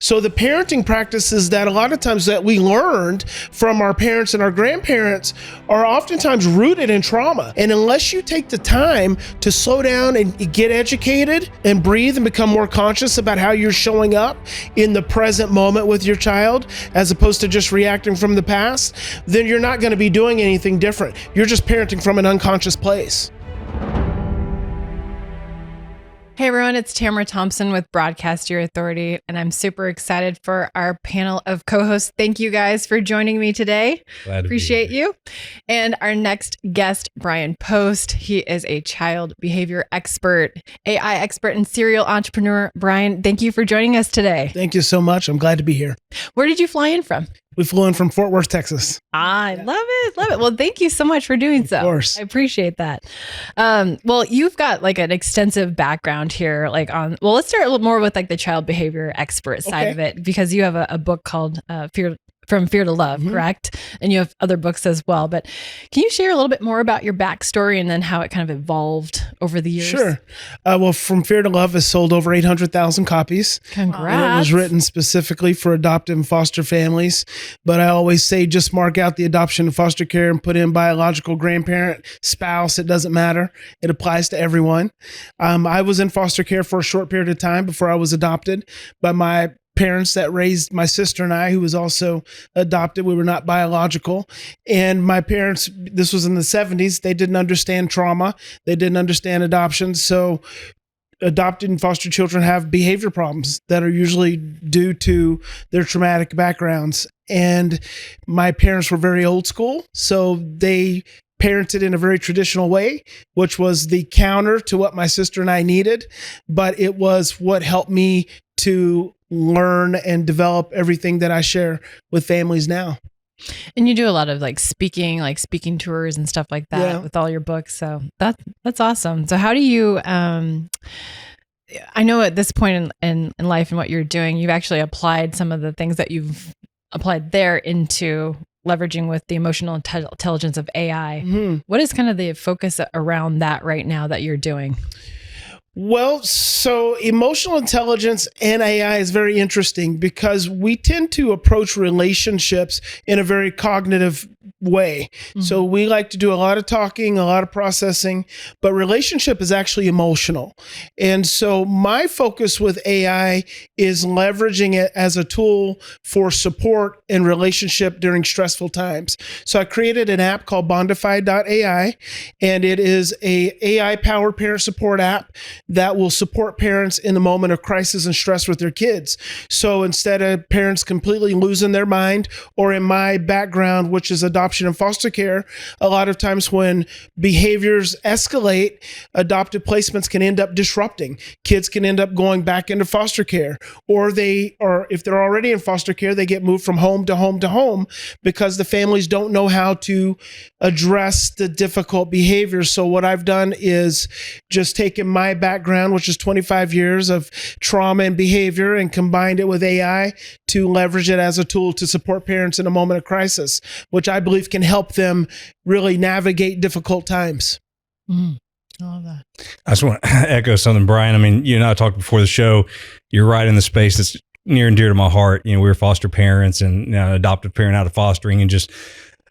So the parenting practices that a lot of times that we learned from our parents and our grandparents are oftentimes rooted in trauma. And unless you take the time to slow down and get educated and breathe and become more conscious about how you're showing up in the present moment with your child, as opposed to just reacting from the past, then you're not going to be doing anything different. You're just parenting from an unconscious place. Hey everyone, it's Tamara Thompson with Broadcast Your Authority, and I'm super excited for our panel of co-hosts. Thank you guys for joining me today. Appreciate you. And our next guest, Bryan Post. He is a child behavior expert, AI expert, and serial entrepreneur. Bryan, thank you for joining us today. Thank you so much. I'm glad to be here. Where did you fly in from? We flew in from Fort Worth, Texas. I love it. Love it. Well, thank you so much for doing so. Of course. I appreciate that. Well, you've got like an extensive background here, let's start a little more with like the child behavior expert side of it, because you have a book called From Fear to Love, correct? And you have other books as well. But can you share a little bit more about your backstory and then how it kind of evolved over the years? Sure. Well, From Fear to Love has sold over 800,000 copies. Congrats. And it was written specifically for adoptive and foster families. But I always say just mark out the adoption and foster care and put in biological grandparent, spouse. It doesn't matter. It applies to everyone. I was in foster care for a short period of time before I was adopted, but my parents that raised my sister and I, who was also adopted. We were not biological. And my parents, this was in the 70s, they didn't understand trauma. They didn't understand adoption. So adopted and foster children have behavior problems that are usually due to their traumatic backgrounds. And my parents were very old school. So they parented in a very traditional way, which was the counter to what my sister and I needed. But it was what helped me to learn and develop everything that I share with families now. And you do a lot of speaking tours and stuff like that with all your books. So that's awesome. So how do you, I know at this point in life and what you're doing, you've actually applied some of the things that you've applied there into leveraging with the emotional intelligence of AI. Mm-hmm. What is kind of the focus around that right now that you're doing? Well, so emotional intelligence and AI is very interesting because we tend to approach relationships in a very cognitive way. Mm-hmm. So we like to do a lot of talking, a lot of processing, but relationship is actually emotional. And so my focus with AI is leveraging it as a tool for support and relationship during stressful times. So I created an app called bondify.ai, and it is a AI-powered parent support app that will support parents in the moment of crisis and stress with their kids. So instead of parents completely losing their mind, or in my background, which is adoption and foster care, a lot of times when behaviors escalate, adoptive placements can end up disrupting. Kids can end up going back into foster care, or if they're already in foster care, they get moved from home to home to home because the families don't know how to address the difficult behaviors. So what I've done is just taken my background, which is 25 years of trauma and behavior, and combined it with AI to leverage it as a tool to support parents in a moment of crisis, which I believe can help them really navigate difficult times. Mm, I love that. I just want to echo something, Bryan. I mean, you and I talked before the show. You're right in the space that's near and dear to my heart. You know, we were foster parents and adoptive parent out of fostering, and just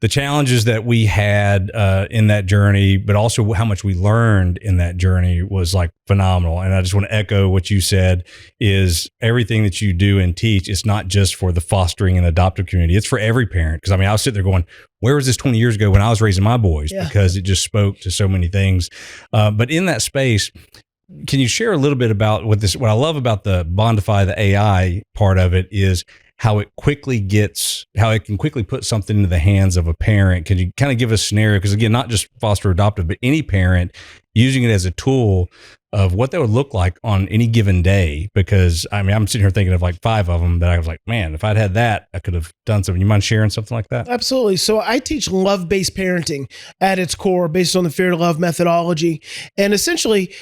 the challenges that we had in that journey, but also how much we learned in that journey was phenomenal. And I just want to echo what you said, is everything that you do and teach, it's not just for the fostering and adoptive community. It's for every parent. Because I was sitting there going, where was this 20 years ago when I was raising my boys? Yeah. Because it just spoke to so many things. But in that space, can you share a little bit about what I love about the Bondify, the AI part of it, is how it can quickly put something into the hands of a parent. Can you kind of give a scenario? Because again, not just foster adoptive, but any parent using it as a tool of what that would look like on any given day. Because I'm sitting here thinking of 5 of them that I was like, man, if I'd had that, I could have done something. You mind sharing something like that? Absolutely. So I teach love-based parenting at its core, based on the Fear to Love methodology. And essentially,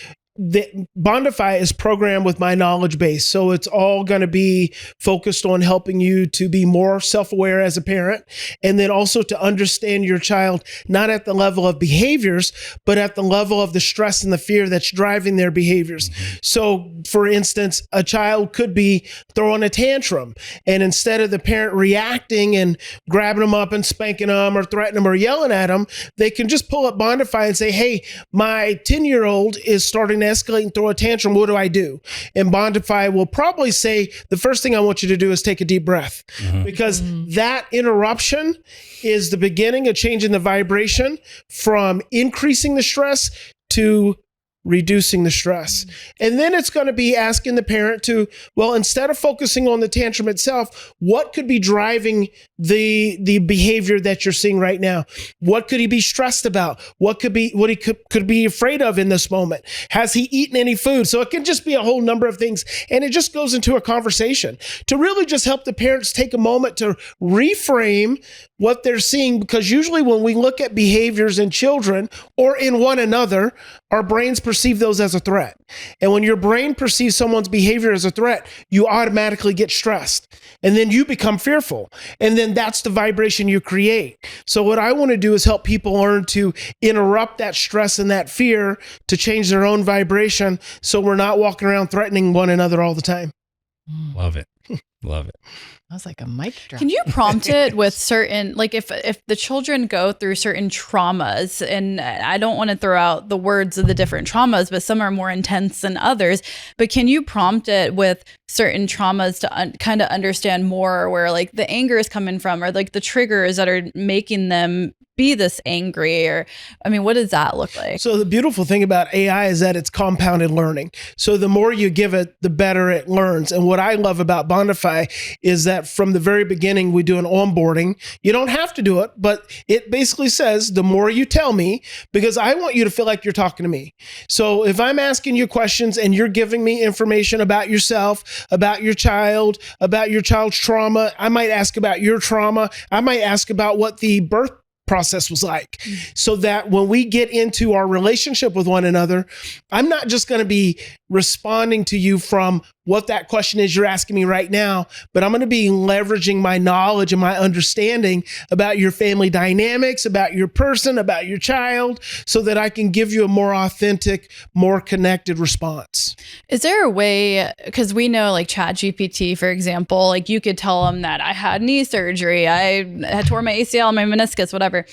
the Bondify is programmed with my knowledge base. So it's all going to be focused on helping you to be more self-aware as a parent, and then also to understand your child, not at the level of behaviors, but at the level of the stress and the fear that's driving their behaviors. So for instance, a child could be throwing a tantrum, and instead of the parent reacting and grabbing them up and spanking them or threatening them or yelling at them, they can just pull up Bondify and say, hey, my 10-year-old is starting to escalate and throw a tantrum. What do I do? And Bondify will probably say, the first thing I want you to do is take a deep breath, because that interruption is the beginning of changing the vibration from increasing the stress to reducing the stress. And then it's going to be asking the parent to, well, instead of focusing on the tantrum itself, what could be driving the behavior that you're seeing right now? What could he be stressed about? What he could be afraid of in this moment? Has he eaten any food? So it can just be a whole number of things. And it just goes into a conversation to really just help the parents take a moment to reframe what they're seeing, because usually when we look at behaviors in children or in one another, our brains perceive those as a threat. And when your brain perceives someone's behavior as a threat, you automatically get stressed, and then you become fearful. And then that's the vibration you create. So what I want to do is help people learn to interrupt that stress and that fear to change their own vibration, so we're not walking around threatening one another all the time. Love it. Love it. That was like a mic drop. Can you prompt it with certain, like if the children go through certain traumas, and I don't want to throw out the words of the different traumas, but some are more intense than others, but can you prompt it with certain traumas to kind of understand more where like the anger is coming from, or like the triggers that are making them be this angry? Or, I mean, what does that look like? So the beautiful thing about AI is that it's compounded learning. So the more you give it, the better it learns. And what I love about Bondify is that from the very beginning, we do an onboarding. You don't have to do it, but it basically says, the more you tell me, because I want you to feel like you're talking to me. So if I'm asking you questions and you're giving me information about yourself, about your child's trauma, I might ask about your trauma. I might ask about what the birth process was like, so that when we get into our relationship with one another, I'm not just going to be responding to you from what that question is you're asking me right now, but I'm going to be leveraging my knowledge and my understanding about your family dynamics, about your person, about your child, so that I can give you a more authentic, more connected response. Is there a way, because we know like ChatGPT, for example, like you could tell them that I had knee surgery, I tore my ACL, my meniscus, whatever.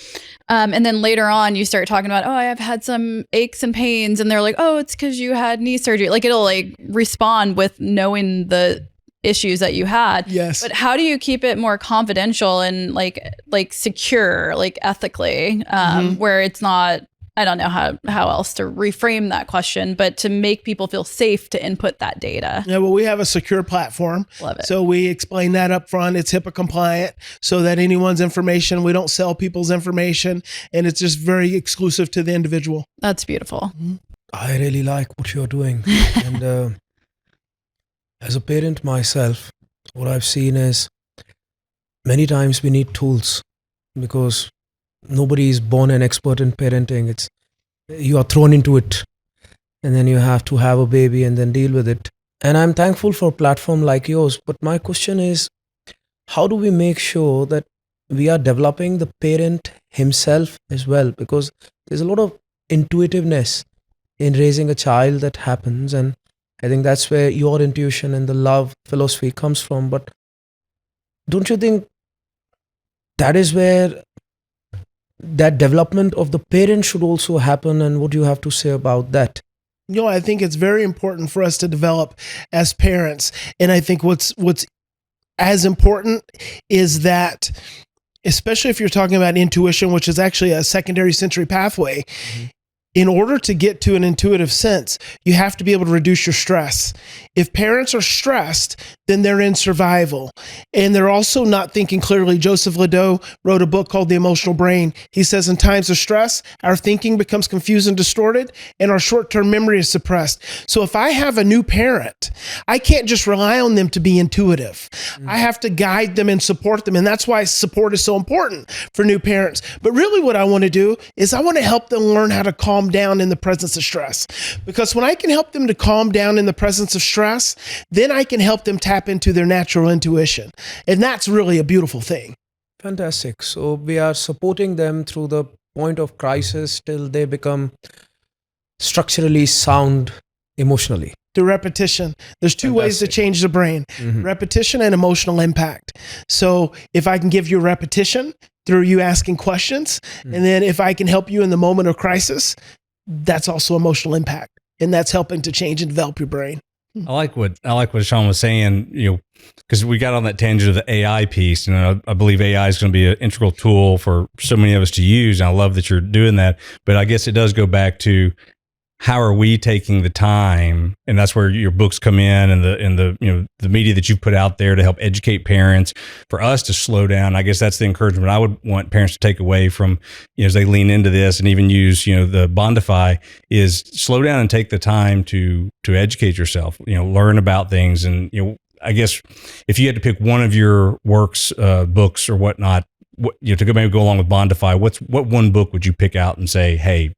And then later on you start talking about, oh, I've had some aches and pains, and they're like, oh, it's because you had knee surgery. Like it'll like respond with knowing the issues that you had. Yes. But how do you keep it more confidential and like secure, like ethically, where it's not, I don't know how else to reframe that question, but to make people feel safe to input that data? Yeah, well, we have a secure platform. Love it. So we explain that up front. It's HIPAA compliant, so that anyone's information, we don't sell people's information, and it's just very exclusive to the individual. That's beautiful. I really like what you're doing. And as a parent myself, what I've seen is many times we need tools, because nobody is born an expert in parenting. It's, you are thrown into it, and then you have to have a baby and then deal with it. And I'm thankful for a platform like yours. But my question is, how do we make sure that we are developing the parent himself as well? Because there's a lot of intuitiveness in raising a child that happens. And I think that's where your intuition and the love philosophy comes from. But don't you think that is where that development of the parent should also happen? And what do you have to say about that? You know, I think it's very important for us to develop as parents. And I think what's as important is that, especially if you're talking about intuition, which is actually a secondary sensory pathway, in order to get to an intuitive sense, you have to be able to reduce your stress. If parents are stressed, then they're in survival. And they're also not thinking clearly. Joseph Ledoux wrote a book called The Emotional Brain. He says in times of stress, our thinking becomes confused and distorted, and our short-term memory is suppressed. So if I have a new parent, I can't just rely on them to be intuitive. I have to guide them and support them. And that's why support is so important for new parents. But really what I want to do is I want to help them learn how to calm calm down in the presence of stress. Because when I can help them to calm down in the presence of stress, then I can help them tap into their natural intuition. And that's really a beautiful thing. Fantastic. So we are supporting them through the point of crisis till they become structurally sound emotionally. Through repetition. There's two ways to change the brain, repetition and emotional impact. So if I can give you repetition through you asking questions, and then if I can help you in the moment of crisis, that's also emotional impact. And that's helping to change and develop your brain. I like what Sean was saying, because we got on that tangent of the AI piece, and I believe AI is going to be an integral tool for so many of us to use. And I love that you're doing that. But I guess it does go back to how are we taking the time, and that's where your books come in, and the media that you've put out there to help educate parents, for us to slow down. I guess that's the encouragement I would want parents to take away from, as they lean into this and even use, the Bondify, is slow down and take the time to educate yourself, learn about things. And, I guess if you had to pick one of your works, books or whatnot, to maybe go along with Bondify, what one book would you pick out and say, hey,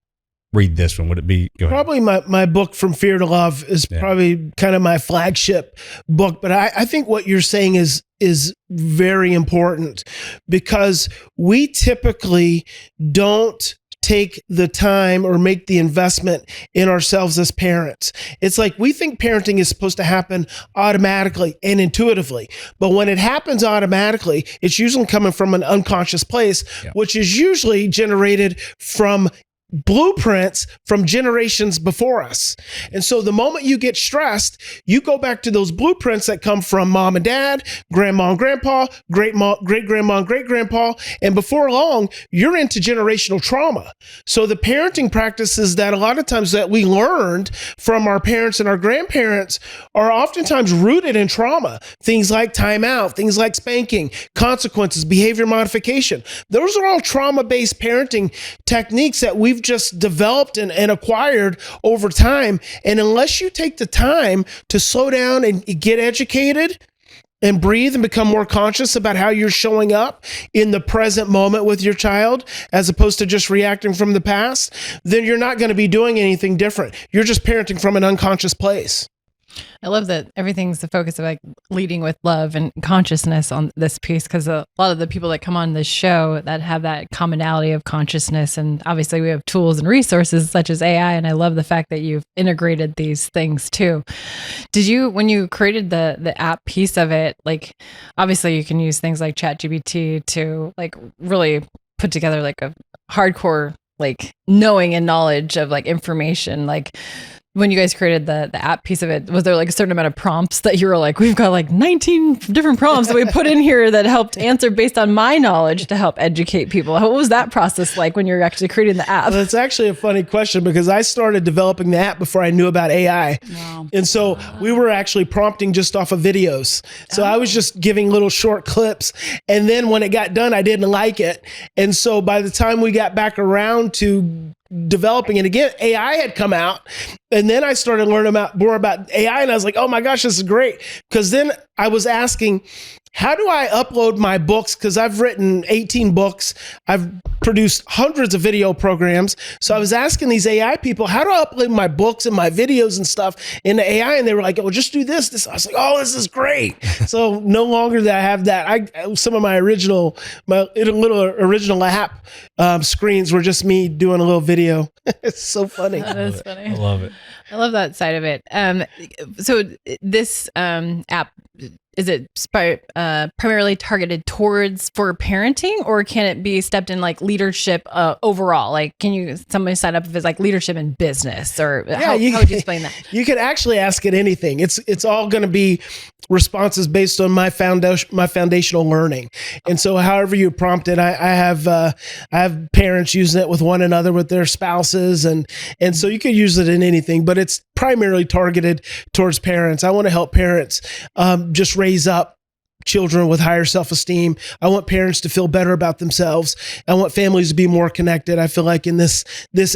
read this one? Would it be? Probably my book From Fear to Love is probably kind of my flagship book. But I think what you're saying is very important, because we typically don't take the time or make the investment in ourselves as parents. It's like we think parenting is supposed to happen automatically and intuitively. But when it happens automatically, it's usually coming from an unconscious place, which is usually generated from blueprints from generations before us. And so the moment you get stressed, you go back to those blueprints that come from mom and dad, grandma and grandpa, great-grandma and great-grandpa, and before long, you're into generational trauma. So the parenting practices that a lot of times that we learned from our parents and our grandparents are oftentimes rooted in trauma. Things like timeout, things like spanking, consequences, behavior modification. Those are all trauma-based parenting techniques that we've just developed and acquired over time. And unless you take the time to slow down and get educated and breathe and become more conscious about how you're showing up in the present moment with your child, as opposed to just reacting from the past, then you're not going to be doing anything different. You're just parenting from an unconscious place. I love that everything's the focus of like leading with love and consciousness on this piece, because a lot of the people that come on this show that have that commonality of consciousness, and obviously we have tools and resources such as AI, and I love the fact that you've integrated these things too. Did you, when you created the app piece of it, like obviously you can use things like ChatGPT to like really put together like a hardcore like knowing and knowledge of like information, like when you guys created the app piece of it, was there like a certain amount of prompts that you were like, we've got like 19 different prompts that we put in here that helped answer based on my knowledge to help educate people? What was that process like when you were actually creating the app? Well, it's actually a funny question, because I started developing the app before I knew about AI. Wow. And so we were actually prompting just off of videos. So I was just giving little short clips. And then when it got done, I didn't like it. And so by the time we got back around to developing, and again, AI had come out, and then I started learning more about AI, and I was like, oh my gosh, this is great. Because then I was asking, how do I upload my books? Because I've written 18 books. I've produced hundreds of video programs. So I was asking these AI people, how do I upload my books and my videos and stuff into AI? And they were like, oh, just do this. I was like, oh, this is great. So no longer that I have that. Some of my little original app screens were just me doing a little video. It's so funny. That is funny. I love it. I love that side of it. So this app, is it primarily targeted for parenting, or can it be stepped in like leadership overall? Like, can somebody sign up if it's like leadership in business, or how would you explain that? You could actually ask it anything. It's all going to be responses based on my foundational learning. And so however you prompt it, I have parents using it with one another, with their spouses. And so you could use it in anything, but it's primarily targeted towards parents. I want to help parents just raise up children with higher self-esteem. I want parents to feel better about themselves. I want families to be more connected. I feel like in this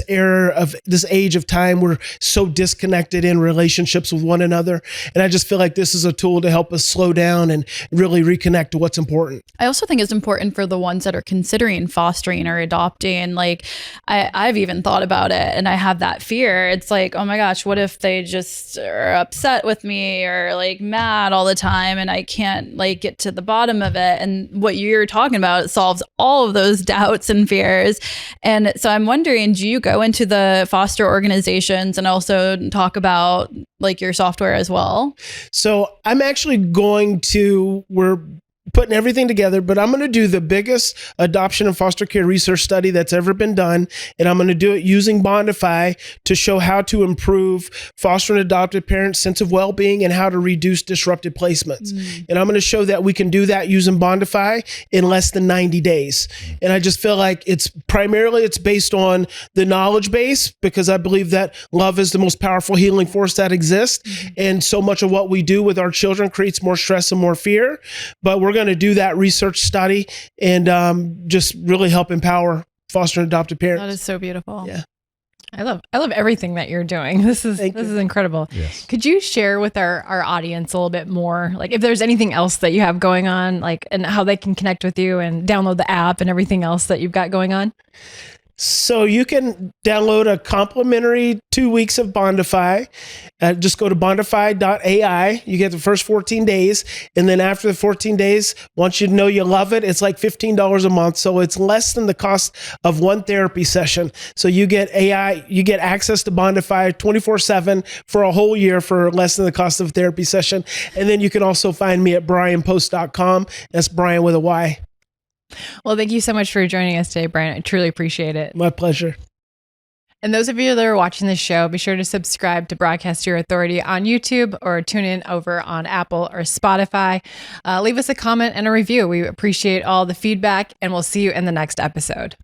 era of this age of time, we're so disconnected in relationships with one another. And I just feel like this is a tool to help us slow down and really reconnect to what's important. I also think it's important for the ones that are considering fostering or adopting. Like I've even thought about it, and I have that fear. It's like, oh my gosh, what if they just are upset with me or like mad all the time and I can't like get to the bottom of it? And what you're talking about, it solves all of those doubts and fears. And so I'm wondering, do you go into the foster organizations and also talk about like your software as well? So I'm actually we're putting everything together, but I'm going to do the biggest adoption and foster care research study that's ever been done. And I'm going to do it using Bondify to show how to improve foster and adoptive parents' sense of well-being and how to reduce disrupted placements. And I'm going to show that we can do that using Bondify in less than 90 days. And I just feel like it's based on the knowledge base, because I believe that love is the most powerful healing force that exists. And so much of what we do with our children creates more stress and more fear. But we're going to do that research study and just really help empower foster and adoptive parents. That is so beautiful. Yeah. I love everything that you're doing. This is incredible. Yes. Could you share with our audience a little bit more, like if there's anything else that you have going on, like, and how they can connect with you and download the app and everything else that you've got going on? So you can download a complimentary 2 weeks of Bondify. Just go to bondify.ai. You get the first 14 days. And then after the 14 days, once you know you love it, it's like $15 a month. So it's less than the cost of one therapy session. So you get access to Bondify 24/7 for a whole year for less than the cost of a therapy session. And then you can also find me at bryanpost.com. That's Bryan with a Y. Well, thank you so much for joining us today, Bryan. I truly appreciate it. My pleasure. And those of you that are watching this show, be sure to subscribe to Broadcast Your Authority on YouTube or tune in over on Apple or Spotify. Leave us a comment and a review. We appreciate all the feedback, and we'll see you in the next episode.